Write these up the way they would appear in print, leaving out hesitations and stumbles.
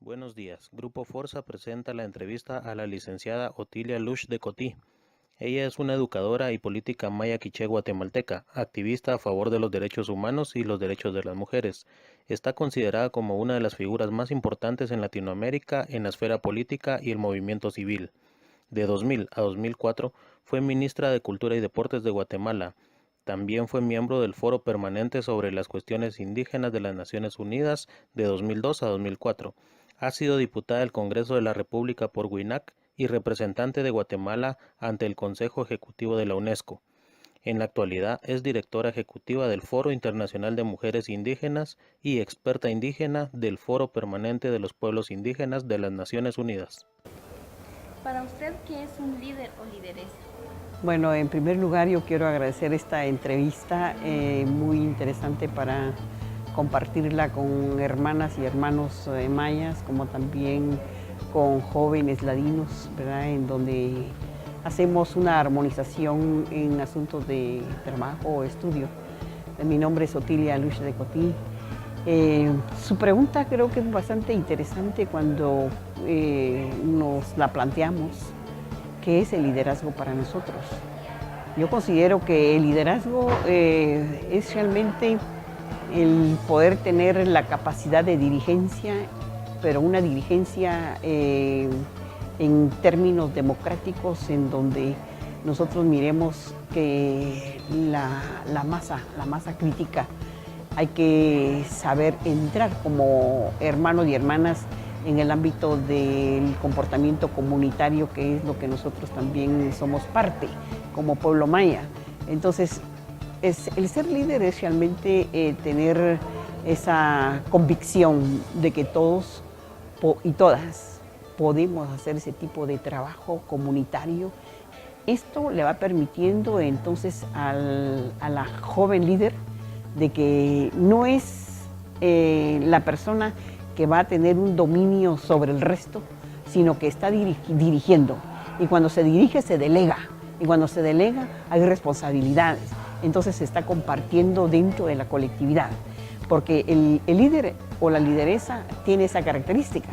Buenos días. Grupo Forza presenta la entrevista a la licenciada Otilia Lush de Cotí. Ella es una educadora y política maya quiché guatemalteca, activista a favor de los derechos humanos y los derechos de las mujeres. Está considerada como una de las figuras más importantes en Latinoamérica en la esfera política y el movimiento civil. De 2000 a 2004 fue ministra de Cultura y Deportes de Guatemala. También fue miembro del Foro Permanente sobre las Cuestiones Indígenas de las Naciones Unidas de 2002 a 2004. Ha sido diputada del Congreso de la República por Huinac y representante de Guatemala ante el Consejo Ejecutivo de la UNESCO. En la actualidad es directora ejecutiva del Foro Internacional de Mujeres Indígenas y experta indígena del Foro Permanente de los Pueblos Indígenas de las Naciones Unidas. Para usted, ¿qué es un líder o lideresa? Bueno, en primer lugar yo quiero agradecer esta entrevista muy interesante para compartirla con hermanas y hermanos mayas, como también con jóvenes ladinos, ¿verdad? En donde hacemos una armonización en asuntos de trabajo o estudio. Mi nombre es Otilia Lush de Cotí. Su pregunta creo que es bastante interesante cuando nos la planteamos. ¿Qué es el liderazgo para nosotros? Yo considero que el liderazgo es realmente el poder tener la capacidad de dirigencia, pero una dirigencia en términos democráticos, en donde nosotros miremos que la masa crítica, hay que saber entrar como hermanos y hermanas en el ámbito del comportamiento comunitario, que es lo que nosotros también somos parte como pueblo maya. Entonces, el ser líder es realmente tener esa convicción de que todos y todas podemos hacer ese tipo de trabajo comunitario. Esto le va permitiendo entonces a la joven líder de que no es la persona que va a tener un dominio sobre el resto, sino que está dirigiendo. Y cuando se dirige, se delega. Y cuando se delega, hay responsabilidades. Entonces se está compartiendo dentro de la colectividad. Porque el líder o la lideresa tiene esa característica,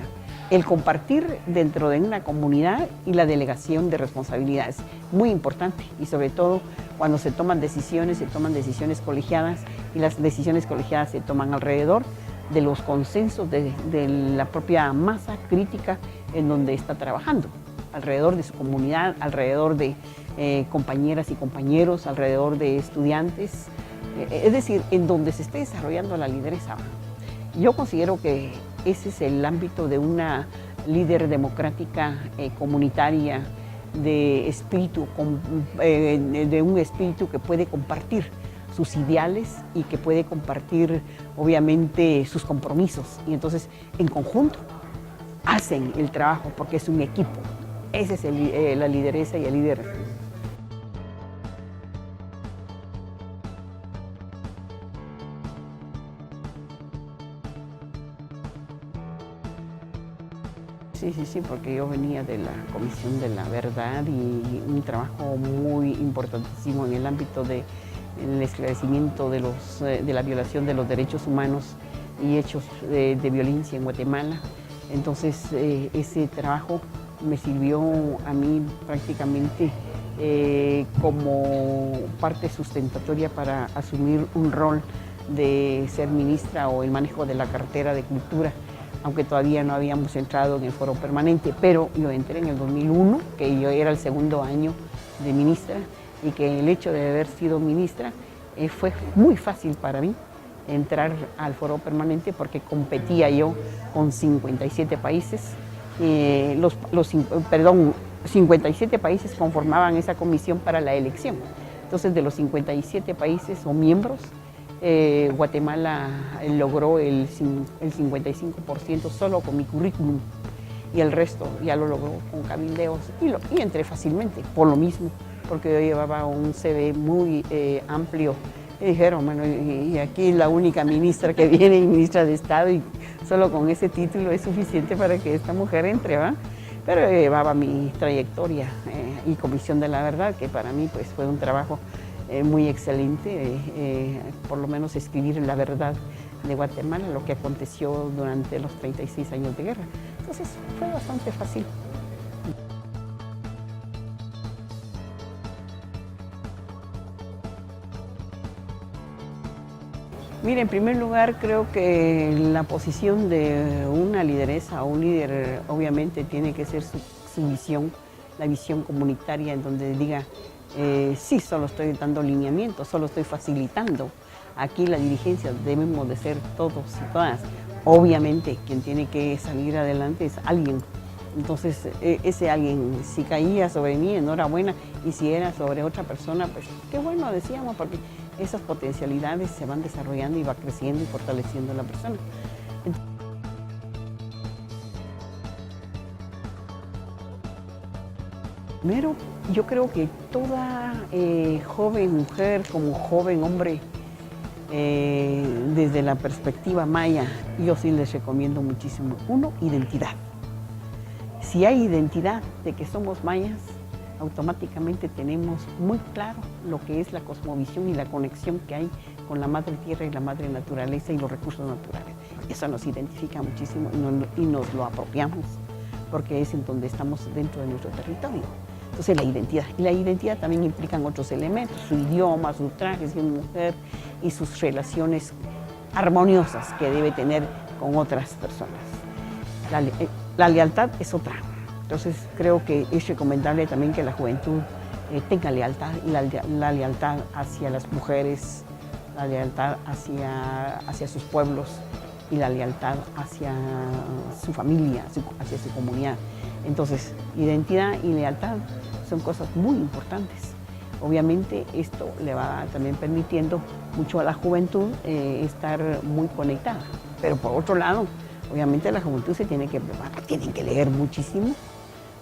el compartir dentro de una comunidad y la delegación de responsabilidades. Muy importante, y sobre todo cuando se toman decisiones colegiadas, y las decisiones colegiadas se toman alrededor de los consensos de la propia masa crítica en donde está trabajando, alrededor de su comunidad, alrededor de compañeras y compañeros, alrededor de estudiantes, es decir, en donde se esté desarrollando la lideresa. Yo considero que ese es el ámbito de una líder democrática, comunitaria, de espíritu, de un espíritu que puede compartir sus ideales y que puede compartir obviamente sus compromisos, y entonces en conjunto hacen el trabajo porque es un equipo. Ese es la lideresa y el líder. Sí, porque yo venía de la Comisión de la Verdad y un trabajo muy importantísimo en el ámbito del esclarecimiento de la violación de los derechos humanos y hechos de violencia en Guatemala. Entonces, ese trabajo me sirvió a mí prácticamente como parte sustentatoria para asumir un rol de ser ministra o el manejo de la cartera de Cultura, aunque todavía no habíamos entrado en el Foro Permanente, pero yo entré en el 2001, que yo era el segundo año de ministra, y que el hecho de haber sido ministra fue muy fácil para mí entrar al Foro Permanente porque competía yo con 57 países. 57 países conformaban esa comisión para la elección. Entonces, de los 57 países o miembros, Guatemala logró el 55% solo con mi currículum, y el resto ya lo logró con cabildeos, y entré fácilmente por lo mismo, porque yo llevaba un CV muy amplio. Y dijeron, bueno, y aquí la única ministra que viene, y ministra de Estado, y solo con ese título es suficiente para que esta mujer entre, ¿va? Pero llevaba mi trayectoria y Comisión de la Verdad, que para mí pues fue un trabajo muy excelente, por lo menos escribir la verdad de Guatemala, lo que aconteció durante los 36 años de guerra. Entonces fue bastante fácil. Mira, en primer lugar, creo que la posición de una lideresa o un líder obviamente tiene que ser su visión, la visión comunitaria, en donde diga, sí, solo estoy dando lineamientos, solo estoy facilitando. Aquí la dirigencia debemos de ser todos y todas. Obviamente, quien tiene que salir adelante es alguien. Entonces, ese alguien, si caía sobre mí, enhorabuena, y si era sobre otra persona, pues qué bueno, decíamos, porque esas potencialidades se van desarrollando y va creciendo y fortaleciendo a la persona. Primero, yo creo que toda joven mujer como joven hombre, desde la perspectiva maya, yo sí les recomiendo muchísimo. Uno, identidad. Si hay identidad de que somos mayas, automáticamente tenemos muy claro lo que es la cosmovisión y la conexión que hay con la madre tierra y la madre naturaleza y los recursos naturales. Eso nos identifica muchísimo y nos lo apropiamos, porque es en donde estamos dentro de nuestro territorio. Entonces la identidad. Y la identidad también implican otros elementos, su idioma, su traje, si es mujer, y sus relaciones armoniosas que debe tener con otras personas. La lealtad es otra. Entonces creo que es recomendable también que la juventud tenga lealtad, y la lealtad hacia las mujeres, la lealtad hacia sus pueblos y la lealtad hacia su familia, hacia su comunidad. Entonces, identidad y lealtad son cosas muy importantes. Obviamente esto le va también permitiendo mucho a la juventud estar muy conectada. Pero por otro lado, obviamente la juventud se tiene que preparar, tienen que leer muchísimo,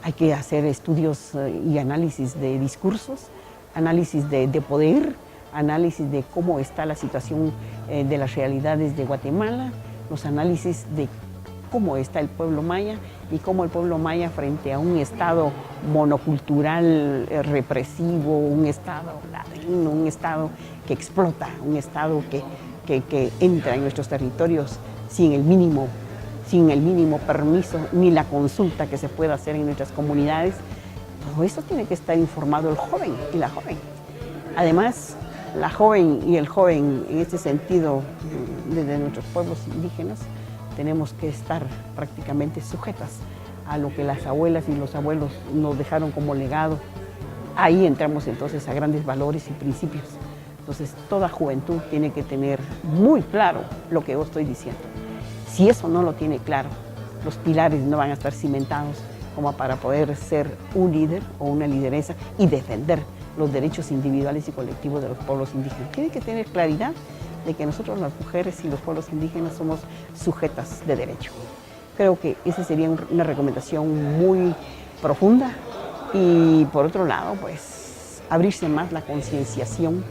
hay que hacer estudios y análisis de discursos, análisis de poder, análisis de cómo está la situación de las realidades de Guatemala, los análisis de cómo está el pueblo maya y cómo el pueblo maya frente a un Estado monocultural, represivo, un Estado ladino, un Estado que explota, un Estado que entra en nuestros territorios sin el mínimo permiso ni la consulta que se pueda hacer en nuestras comunidades. Todo eso tiene que estar informado el joven y la joven. Además, la joven y el joven, en este sentido, desde nuestros pueblos indígenas, tenemos que estar prácticamente sujetas a lo que las abuelas y los abuelos nos dejaron como legado. Ahí entramos entonces a grandes valores y principios. Entonces, toda juventud tiene que tener muy claro lo que yo estoy diciendo. Si eso no lo tiene claro, los pilares no van a estar cimentados como para poder ser un líder o una lideresa y defender los derechos individuales y colectivos de los pueblos indígenas. Tiene que tener claridad de que nosotros las mujeres y los pueblos indígenas somos sujetas de derecho. Creo que esa sería una recomendación muy profunda y por otro lado, pues abrirse más la concienciación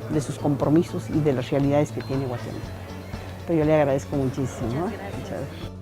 de sus compromisos y de las realidades que tiene Guatemala. Pero yo le agradezco muchísimo. Muchas gracias. Muchas gracias.